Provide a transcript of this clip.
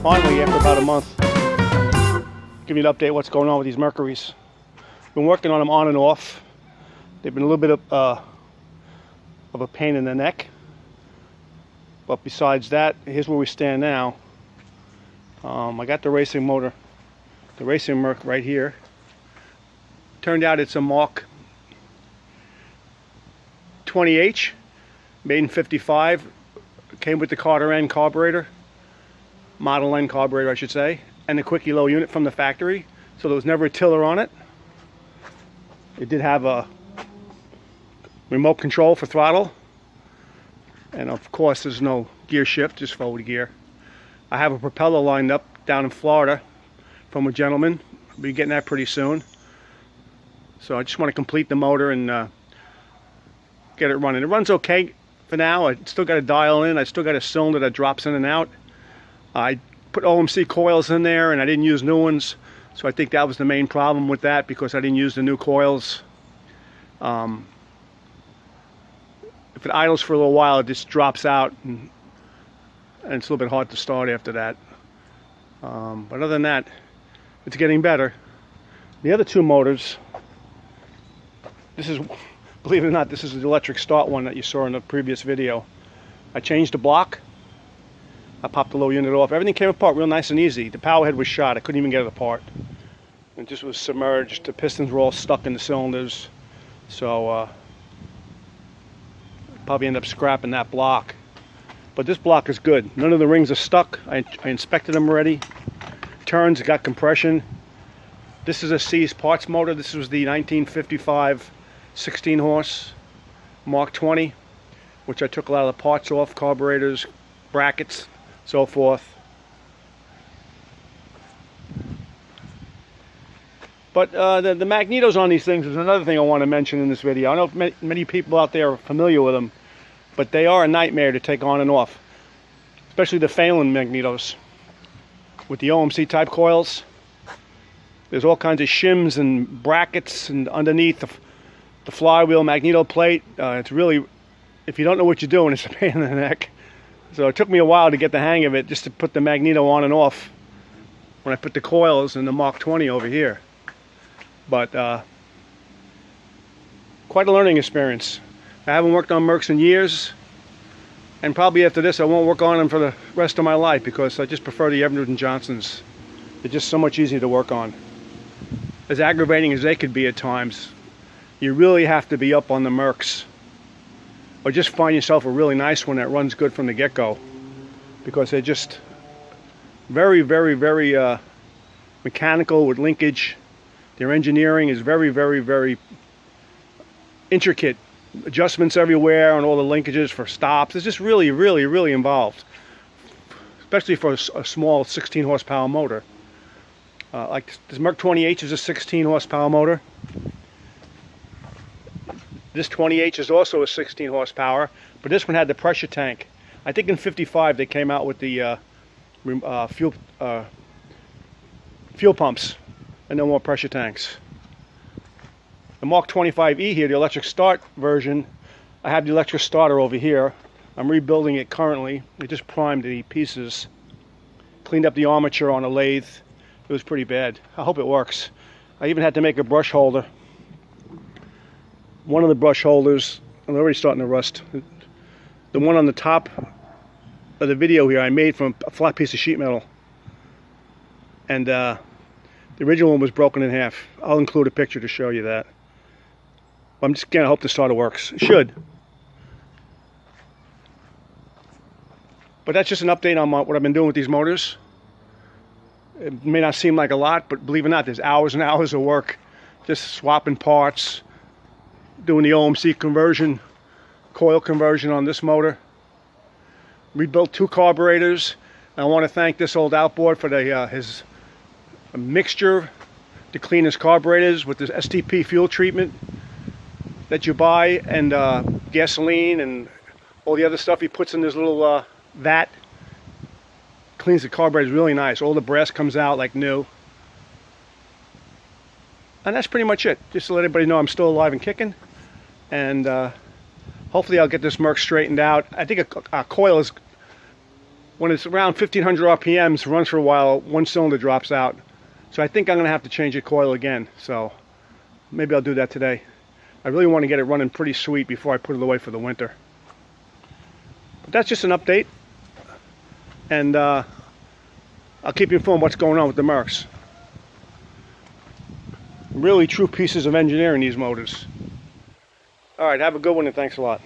finally, after about a month, give you an update what's going on with these Mercuries. Been working on them on and off. They've been a little bit of a pain in the neck. But besides that, here's where we stand now. I got the racing motor, the Racing Merc right here. Turned out it's a Marc 20H, made in 55. Came with the Carter N carburetor, Model N carburetor I should say, and the quickie low unit from the factory. So there was never a tiller on it. It did have a remote control for throttle. And of course there's no gear shift, just forward gear. I have a propeller lined up down in Florida from a gentleman. I'll be getting that pretty soon. So I just want to complete the motor and get it running. It runs okay for now. I still got to dial in. I still got a cylinder that drops in and out. I put OMC coils in there and I didn't use new ones. So I think that was the main problem with that, because I didn't use the new coils. If it idles for a little while, it just drops out and it's a little bit hard to start after that. But other than that, it's getting better. The other two motors, this is, believe it or not, this is the electric start one that you saw in the previous video. I changed the block. I popped the low unit off. Everything came apart real nice and easy. The power head was shot. I couldn't even get it apart. It just was submerged. The pistons were all stuck in the cylinders. So probably end up scrapping that block. But this block is good. None of the rings are stuck. I inspected them already. Turns, got compression. This is a seized parts motor. This was the 1955 16 horse Mark 20, which I took a lot of the parts off, carburetors, brackets, so forth. But the magnetos on these things is another thing I want to mention in this video. I know many people out there are familiar with them, but they are a nightmare to take on and off, especially the Phelan magnetos with the OMC type coils. There's all kinds of shims and brackets and underneath the flywheel magneto plate. It's really, if you don't know what you're doing, it's a pain in the neck. So it took me a while to get the hang of it, just to put the magneto on and off when I put the coils in the Mark 20 over here. But quite a learning experience. I haven't worked on Mercs in years, and probably after this I won't work on them for the rest of my life, because I just prefer the Everett & Johnsons. They're just so much easier to work on. As aggravating as they could be at times, you really have to be up on the Mercs, or just find yourself a really nice one that runs good from the get-go, because they're just very, very, very mechanical with linkage. Their engineering is very, very, very intricate. Adjustments everywhere on all the linkages for stops. It's just really, really, really involved, especially for a small 16 horsepower motor. Like this Merc 20H is a 16 horsepower motor. This 20H is also a 16 horsepower, but this one had the pressure tank. I think in 55 they came out with the fuel pumps and no more pressure tanks. The Mark 25E here, the electric start version, I have the electric starter over here. I'm rebuilding it currently. I just primed the pieces, cleaned up the armature on a lathe. It was pretty bad. I hope it works. I even had to make a brush holder. One of the brush holders, I'm already starting to rust. The one on the top of the video here I made from a flat piece of sheet metal. And the original one was broken in half. I'll include a picture to show you that. I'm just gonna hope the starter works. It should. But that's just an update on what I've been doing with these motors. It may not seem like a lot, but believe it or not, there's hours and hours of work just swapping parts, doing the OMC conversion, coil conversion on this motor. Rebuilt 2 carburetors. I want to thank this old outboard for his mixture to clean his carburetors with this STP fuel treatment that you buy, and gasoline and all the other stuff he puts in this little vat. Cleans the carburetors really nice. All the brass comes out like new. And that's pretty much it. Just to let everybody know I'm still alive and kicking. And hopefully I'll get this Merc straightened out. I think a coil is when it's around 1500 RPMs, runs for a while, one cylinder drops out. So I think I'm going to have to change the coil again. So maybe I'll do that today. I really want to get it running pretty sweet before I put it away for the winter. But that's just an update. And I'll keep you informed what's going on with the Mercs. Really true pieces of engineering, these motors. Alright, have a good one and thanks a lot.